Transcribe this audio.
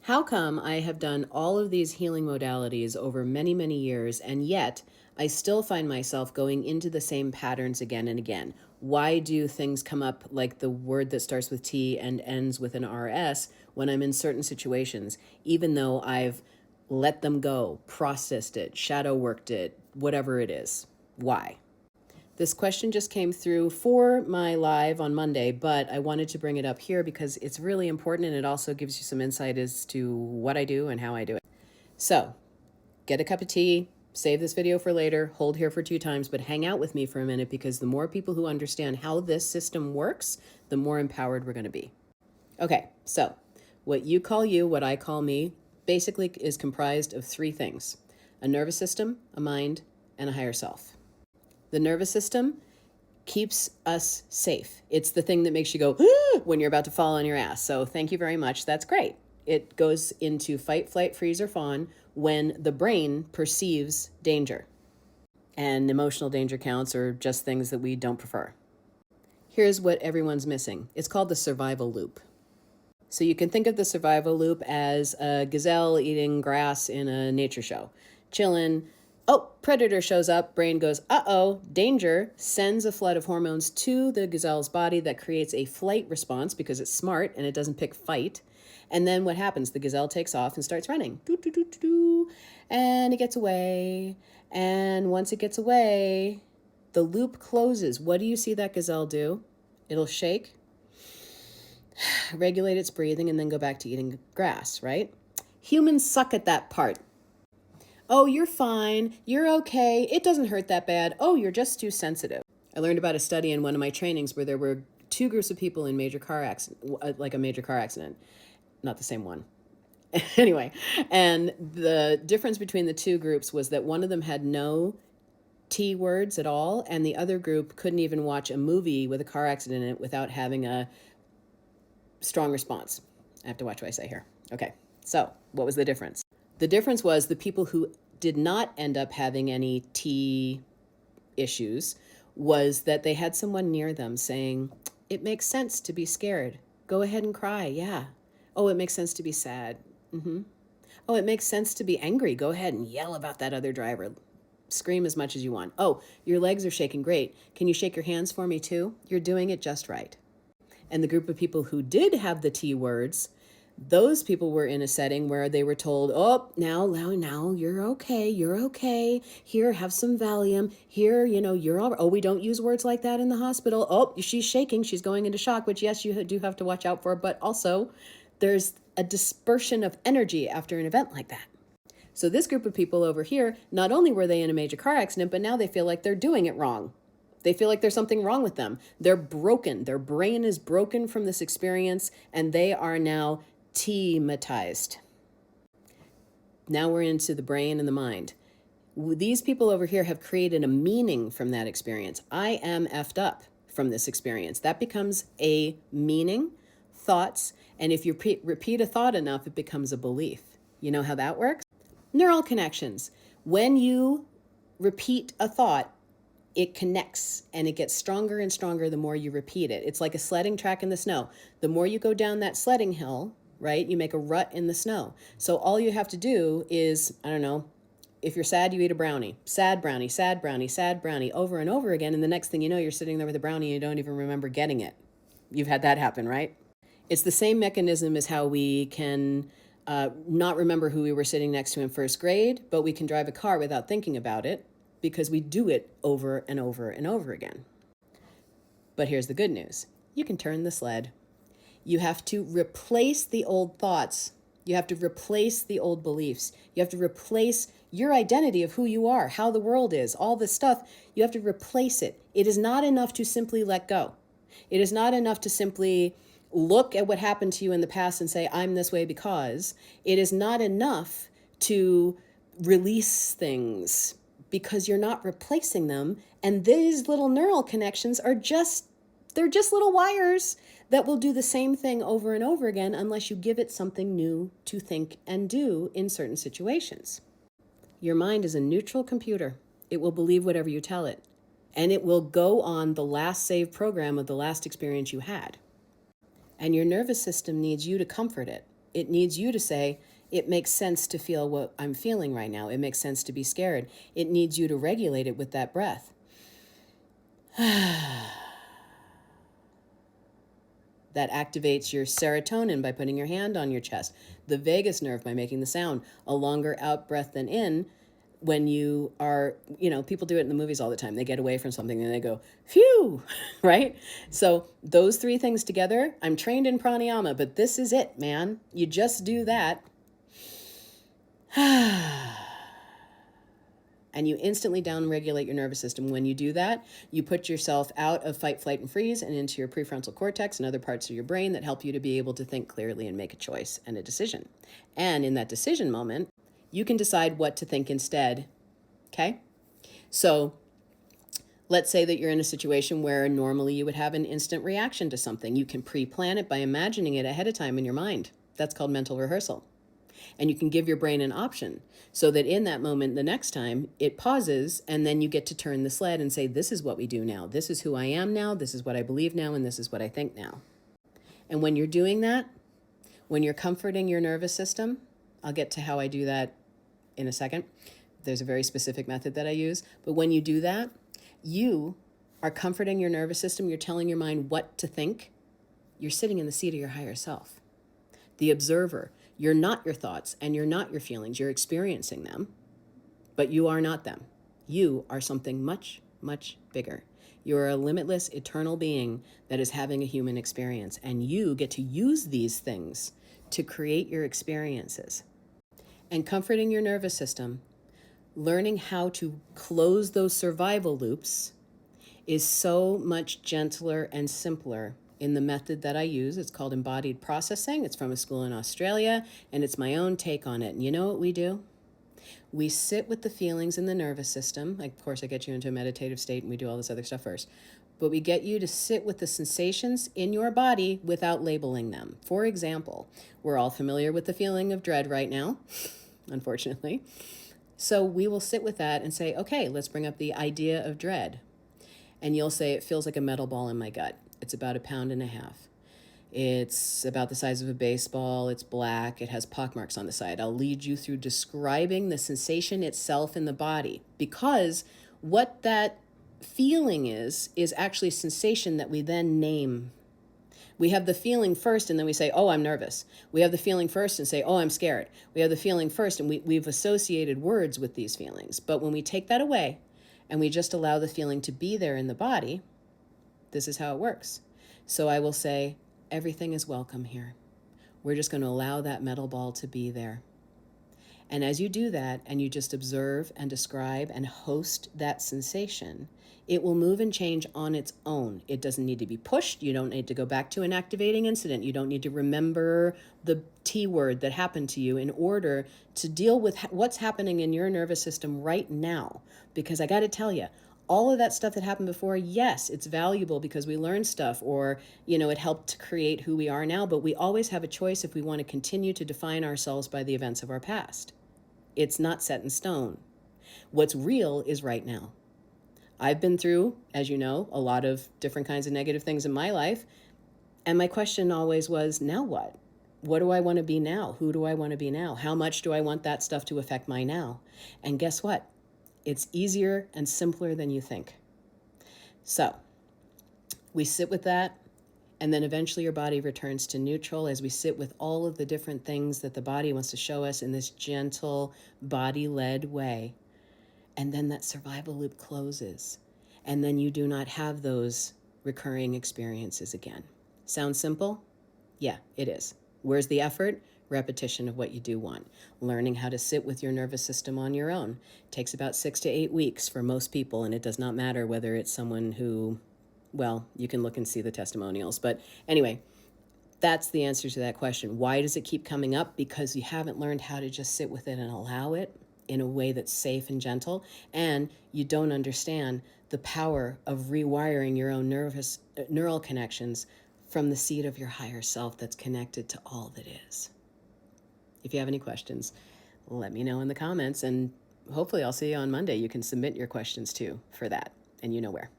How come I have done all of these healing modalities over many, many years, and yet I still find myself going into the same patterns again and again? Why do things come up like the word that starts with T and ends with an RS when I'm in certain situations, even though I've let them go, processed it, shadow worked it, whatever it is? Why? This question just came through for my live on Monday, but I wanted to bring it up here because it's really important and it also gives you some insight as to what I do and how I do it. So, get a cup of tea, save this video for later, hold here for 2 times, but hang out with me for a minute because the more people who understand how this system works, the more empowered we're going to be. Okay, so what you call you, what I call me, basically is comprised of 3 things: a nervous system, a mind, and a higher self. The nervous system keeps us safe. It's the thing that makes you go when you're about to fall on your ass. So thank you very much. That's great. It goes into fight, flight, freeze, or fawn when the brain perceives danger. And emotional danger counts are just things that we don't prefer. Here's what everyone's missing. It's called the survival loop. So you can think of the survival loop as a gazelle eating grass in a nature show. Chillin'. Oh, predator shows up. Brain goes, uh-oh, danger. Sends a flood of hormones to the gazelle's body that creates a flight response because it's smart and it doesn't pick fight. And then what happens? The gazelle takes off and starts running. Doo, doo, doo, doo, doo. And it gets away. And once it gets away, the loop closes. What do you see that gazelle do? It'll shake, regulate its breathing, and then go back to eating grass, right? Humans suck at that part. Oh, you're fine. You're okay. It doesn't hurt that bad. Oh, you're just too sensitive. I learned about a study in one of my trainings where there were 2 groups of people in major car accident, like a major car accident. Not the same one. Anyway, and the difference between the 2 groups was that one of them had no T words at all, and the other group couldn't even watch a movie with a car accident in it without having a strong response. I have to watch what I say here. Okay, so what was the difference? The difference was the people who did not end up having any T issues was that they had someone near them saying, it makes sense to be scared. Go ahead and cry, yeah. Oh, it makes sense to be sad. Oh, it makes sense to be angry. Go ahead and yell about that other driver. Scream as much as you want. Oh, your legs are shaking. Great. Can you shake your hands for me too? You're doing it just right. And the group of people who did have the T words, those people were in a setting where they were told, oh, now, you're okay. Here, have some Valium. Here, you're all right. Oh, we don't use words like that in the hospital. Oh, she's shaking. She's going into shock, which, yes, you do have to watch out for. But also, there's a dispersion of energy after an event like that. So this group of people over here, not only were they in a major car accident, but now they feel like they're doing it wrong. They feel like there's something wrong with them. They're broken. Their brain is broken from this experience, and they are now T-matized. Now we're into the brain and the mind. These people over here have created a meaning from that experience. I am effed up from this experience. That becomes a meaning, thoughts, and if you repeat a thought enough, it becomes a belief. You know how that works? Neural connections. When you repeat a thought, it connects and it gets stronger and stronger the more you repeat it. It's like a sledding track in the snow. The more you go down that sledding hill, right, you make a rut in the snow. So all you have to do is, I don't know, if you're sad, you eat a brownie. Sad brownie, sad brownie, sad brownie, over and over again. And the next thing you know, you're sitting there with a brownie and you don't even remember getting it. You've had that happen, right? It's the same mechanism as how we can not remember who we were sitting next to in first grade, but we can drive a car without thinking about it because we do it over and over and over again. But here's the good news. You can turn the sled. You have to replace the old thoughts. You have to replace the old beliefs. You have to replace your identity of who you are, how the world is, all this stuff. You have to replace it. It is not enough to simply let go. It is not enough to simply look at what happened to you in the past and say, I'm this way because. It is not enough to release things because you're not replacing them. And these little neural connections are they're just little wires that will do the same thing over and over again unless you give it something new to think and do in certain situations. Your mind is a neutral computer. It will believe whatever you tell it. And it will go on the last save program of the last experience you had. And your nervous system needs you to comfort it. It needs you to say, it makes sense to feel what I'm feeling right now. It makes sense to be scared. It needs you to regulate it with that breath. That activates your serotonin by putting your hand on your chest, the vagus nerve by making the sound, a longer out breath than in. When you are, people do it in the movies all the time. They get away from something and they go, phew, right? So those three things together, I'm trained in pranayama, but this is it, man. You just do that. And you instantly downregulate your nervous system. When you do that, you put yourself out of fight, flight, and freeze and into your prefrontal cortex and other parts of your brain that help you to be able to think clearly and make a choice and a decision. And in that decision moment, you can decide what to think instead, okay? So let's say that you're in a situation where normally you would have an instant reaction to something. You can pre-plan it by imagining it ahead of time in your mind. That's called mental rehearsal. And you can give your brain an option so that in that moment, the next time, it pauses, and then you get to turn the sled and say, this is what we do now. This is who I am now. This is what I believe now. And this is what I think now. And when you're doing that, when you're comforting your nervous system, I'll get to how I do that in a second. There's a very specific method that I use. But when you do that, you are comforting your nervous system. You're telling your mind what to think. You're sitting in the seat of your higher self, the observer. You're not your thoughts and you're not your feelings. You're experiencing them, but you are not them. You are something much, much bigger. You're a limitless, eternal being that is having a human experience, and you get to use these things to create your experiences. And comforting your nervous system, learning how to close those survival loops is so much gentler and simpler in the method that I use. It's called embodied processing. It's from a school in Australia, and it's my own take on it. And you know what we do? We sit with the feelings in the nervous system. Like, of course, I get you into a meditative state and we do all this other stuff first. But we get you to sit with the sensations in your body without labeling them. For example, we're all familiar with the feeling of dread right now, unfortunately. So we will sit with that and say, okay, let's bring up the idea of dread. And you'll say, it feels like a metal ball in my gut. It's about 1.5 pounds. It's about the size of a baseball. It's black. It has pockmarks on the side. I'll lead you through describing the sensation itself in the body, because what that feeling is actually a sensation that we then name. We have the feeling first, and then we say, oh, I'm nervous. We have the feeling first and say, oh, I'm scared. We have the feeling first, and we've associated words with these feelings. But when we take that away and we just allow the feeling to be there in the body, this is how it works. So I will say, everything is welcome here. We're just going to allow that metal ball to be there. And as you do that, and you just observe and describe and host that sensation, it will move and change on its own. It doesn't need to be pushed. You don't need to go back to an activating incident. You don't need to remember the T word that happened to you in order to deal with what's happening in your nervous system right now. Because I got to tell you, all of that stuff that happened before, yes, it's valuable because we learned stuff, or, it helped to create who we are now, but we always have a choice if we want to continue to define ourselves by the events of our past. It's not set in stone. What's real is right now. I've been through, as you know, a lot of different kinds of negative things in my life, and my question always was, now what? What do I want to be now? Who do I want to be now? How much do I want that stuff to affect my now? And guess what? It's easier and simpler than you think. So we sit with that, and then eventually your body returns to neutral as we sit with all of the different things that the body wants to show us in this gentle, body-led way. And then that survival loop closes. And then you do not have those recurring experiences again. Sounds simple? Yeah, it is. Where's the effort? Repetition of what you do want. Learning how to sit with your nervous system on your own. Takes about 6 to 8 weeks for most people, and it does not matter whether it's someone who, well, you can look and see the testimonials. But anyway, that's the answer to that question. Why does it keep coming up? Because you haven't learned how to just sit with it and allow it in a way that's safe and gentle, and you don't understand the power of rewiring your own neural connections from the seat of your higher self that's connected to all that is. If you have any questions, let me know in the comments, and hopefully I'll see you on Monday. You can submit your questions too for that, and you know where.